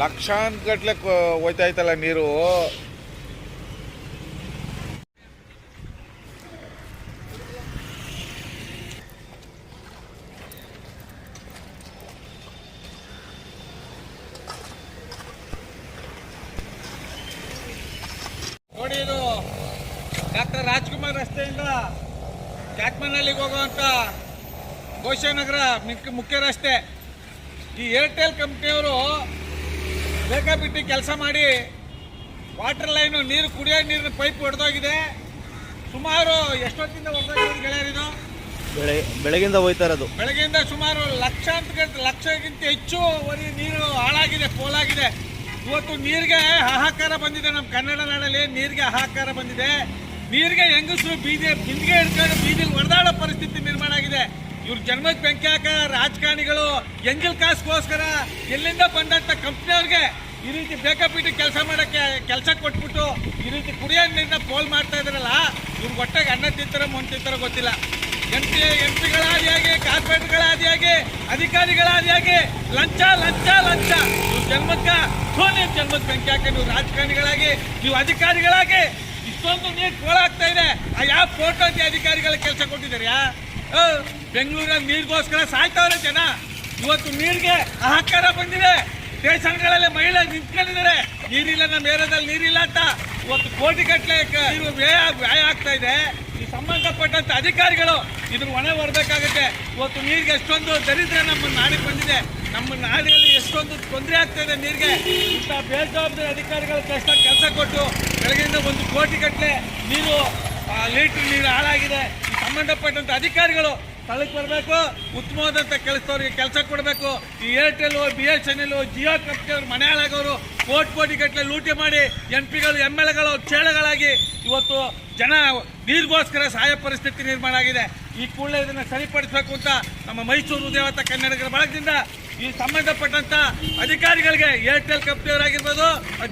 ಲಕ್ಷಾಂಗಟ್ಲೆ ಹೋಯ್ತಾ ಇತ್ತಲ್ಲ ನೀರು. ನೋಡಿ, ಇದು ಡಾಕ್ಟರ್ ರಾಜ್ಕುಮಾರ್ ರಸ್ತೆಯಿಂದ ಕ್ಯಾಟ್ಮನಹಳ್ಳಿಗೆ ಹೋಗುವಂಥ ಗೋಶನಗರ ಮುಖ್ಯ ರಸ್ತೆ. ಈ ಏರ್ಟೆಲ್ ಕಂಪ್ನಿಯವರು ಬೇಕಾಬಿಟ್ಟು ಕೆಲಸ ಮಾಡಿ ವಾಟರ್ ಲೈನು, ನೀರು ಕುಡಿಯೋ ನೀರಿನ ಪೈಪ್ ಒಡೆದೋಗಿದೆ. ಸುಮಾರು ಎಷ್ಟೊತ್ತಿಂದ ಹೊಡೆದೋಗಿದೆ ಗೆಳೆಯರಿದು? ಬೆಳಗಿಂದ ಹೋಯ್ತಾ ಇರೋದು. ಬೆಳಗ್ಗೆಯಿಂದ ಸುಮಾರು ಲಕ್ಷಕ್ಕಿಂತ ಹೆಚ್ಚುವರಿ ನೀರು ಹಾಳಾಗಿದೆ, ಪೋಲಾಗಿದೆ. ಇವತ್ತು ನೀರಿಗೆ ಹಾಹಾಕಾರ ಬಂದಿದೆ. ನಮ್ಮ ಕನ್ನಡ ನಾಡಲ್ಲಿ ನೀರಿಗೆ ಹಾಹಾಕಾರ ಬಂದಿದೆ. ನೀರಿಗೆ ಹೆಂಗಸರು ಬಿಂದಿಗೆ ಹಿಡ್ಕೊಂಡು ಬೀದಿಲಿ ಹೊಡೆದಾಡೋ ಪರಿಸ್ಥಿತಿ ನಿರ್ಮಾಣ ಆಗಿದೆ. ಇವ್ರ ಜನ್ಮಕ್ಕೆ ಬೆಂಕಿ ಹಾಕ ರಾಜಕಾರಣಿಗಳು ಎಂಜಲ್ ಕಾಸ್ಗೋಸ್ಕರ ಎಲ್ಲಿಂದ ಬಂದಂಥ ಕಂಪ್ನಿಯವ್ರಿಗೆ ಈ ರೀತಿ ಬೇಕಾಬಿಟ್ಟು ಕೆಲಸ ಕೊಟ್ಬಿಟ್ಟು ಈ ರೀತಿ ಕುಡಿಯೋ ನೀರನ್ನ ಪೋಲ್ ಮಾಡ್ತಾ ಇದ್ದಾರಲ್ಲ, ಇವ್ರಿಗೆ ಹೊಟ್ಟೆಗೆ ಅನ್ನ ತಿಂತಾರ ಮೊನ್ ತಿಂತಾರ ಗೊತ್ತಿಲ್ಲ. ಎಂಪಿಗಳಾದಿಯಾಗಿ, ಕಾರ್ಪೊರೇಟ್ಗಳಾದಿಯಾಗಿ, ಅಧಿಕಾರಿಗಳಾದಿಯಾಗಿ ಲಂಚ ಲಂಚ ಲಂಚ. ಇವ್ರ ಜನ್ಮಕ್ಕೆ ಬೆಂಕಿ ಹಾಕಿ ನೀವು ರಾಜಕಾರಣಿಗಳಾಗಿ, ನೀವು ಅಧಿಕಾರಿಗಳಾಗಿ ಇಷ್ಟೊಂದು ನೀರು ಪೋಲಾಗ್ತಾ ಇದೆ. ಆ ಯಾವ ಕೋಟಿ ಅಧಿಕಾರಿಗಳ ಕೆಲಸ ಕೊಟ್ಟಿದ್ದಾರೆ? ಬೆಂಗಳೂರಲ್ಲಿ ನೀರಿಗೋಸ್ಕರ ಸಾಯ್ತವ್ರೆ ಜನ. ಇವತ್ತು ನೀರಿಗೆ ಹಾಹಾಕಾರ ಬಂದಿದೆ. ಸ್ಟೇಷನ್ಗಳಲ್ಲಿ ಮಹಿಳೆ ನಿಂತ್ಕೊಂಡಿದ್ದಾರೆ, ನೀರಿಲ್ಲ, ನಮ್ಮ ಏರಿಯಾದಲ್ಲಿ ನೀರಿಲ್ಲ ಅಂತ. ಇವತ್ತು ಕೋಟಿಗಟ್ಟಲೆ ನೀರು ವ್ಯಯ ಆಗ್ತಾ ಇದೆ. ಈ ಸಂಬಂಧಪಟ್ಟಂತ ಅಧಿಕಾರಿಗಳು ಇದ್ರ ಹೊಣೆ ಹೊರಬೇಕಾಗುತ್ತೆ. ಇವತ್ತು ನೀರಿಗೆ ಎಷ್ಟೊಂದು ದರಿದ್ರ ನಮ್ಮ ನಾಡಿಗೆ ಬಂದಿದೆ. ನಮ್ಮ ನಾಡಿನಲ್ಲಿ ಎಷ್ಟೊಂದು ತೊಂದರೆ ಆಗ್ತಾ ಇದೆ ನೀರಿಗೆ. ಇಂಥ ಬೇಜವಾಬ್ದಾರಿ ಅಧಿಕಾರಿಗಳ ಕೆಲಸ ಕೊಟ್ಟು ಬೆಳಗ್ಗೆಯಿಂದ 1 ಕೋಟಿಗಟ್ಟಲೆ ನೀರು ಲೀಟ್ರ್ ನೀರು ಹಾಳಾಗಿದೆ. ಈ ಸಂಬಂಧಪಟ್ಟಂತ ಅಧಿಕಾರಿಗಳು ಸ್ಥಳಕ್ಕೆ ಬರಬೇಕು, ಉತ್ತಮವಾದಂಥ ಕೆಲಸದವ್ರಿಗೆ ಕೆಲಸ ಕೊಡಬೇಕು. ಈ ಏರ್ಟೆಲ್, BSNL, ಜಿಯೋ ಕಂಪ್ನಿಯವ್ರು ಮನೆ ಹಾಳಾಗೋರು ಕೋಟಿಗಟ್ಟಲೆ ಲೂಟಿ ಮಾಡಿ ಎಂಪಿಗಳು, MLAಗಳು ಚೇಳಗಳಾಗಿ ಇವತ್ತು ಜನ ನೀರಿಗೋಸ್ಕರ ಸಹಾಯ ಪರಿಸ್ಥಿತಿ ನಿರ್ಮಾಣ ಆಗಿದೆ. ಈ ಕೂಡಲೇ ಇದನ್ನು ಸರಿಪಡಿಸಬೇಕು ಅಂತ ನಮ್ಮ ಮೈಸೂರು ದೇವತಾ ಕನ್ನಡಿಗರ ಬಳಗದಿಂದ ಈ ಸಂಬಂಧಪಟ್ಟಂತ ಅಧಿಕಾರಿಗಳಿಗೆ, ಏರ್ಟೆಲ್ ಕಂಪ್ನಿಯವರಾಗಿರ್ಬೋದು,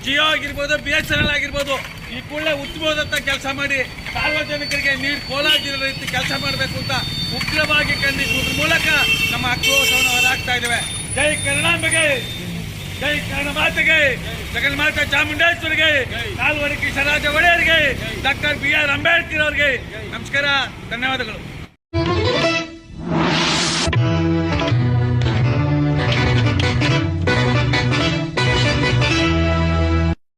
ಜಿಯೋ ಆಗಿರ್ಬೋದು, BSNL ಆಗಿರ್ಬೋದು, ಈ ಕೂಡಲೇ ಉತ್ತಮವಾದಂಥ ಕೆಲಸ ಮಾಡಿ ಸಾರ್ವಜನಿಕರಿಗೆ ನೀರು ಪೋಲಾಗಿರೋ ರೀತಿ ಕೆಲಸ ಮಾಡಬೇಕು ಅಂತ ಉಗ್ರವಾಗಿ ಖಂಡಿಸುವುದ್ರ ಮೂಲಕ ನಮ್ಮ ಆಕ್ರೋಶವನ್ನು ಹೊರಹಾಕ್ತಾ ಇದ್ದೇವೆ. ಜೈ ಕರುಣಾಂಬೆಗೆ, ಜೈ ಕನ್ನಡ ಮಾತೆಗೆ, ಜಗನ್ಮಾತಾ ಚಾಮುಂಡೇಶ್ವರಿಗೆ, ನಾಲ್ವಡಿ ಕೃಷ್ಣರಾಜ ಒಡೆಯರಿಗೆ, ಡಾಕ್ಟರ್ BR ಅಂಬೇಡ್ಕರ್ ಅವರಿಗೆ ನಮಸ್ಕಾರ, ಧನ್ಯವಾದಗಳು.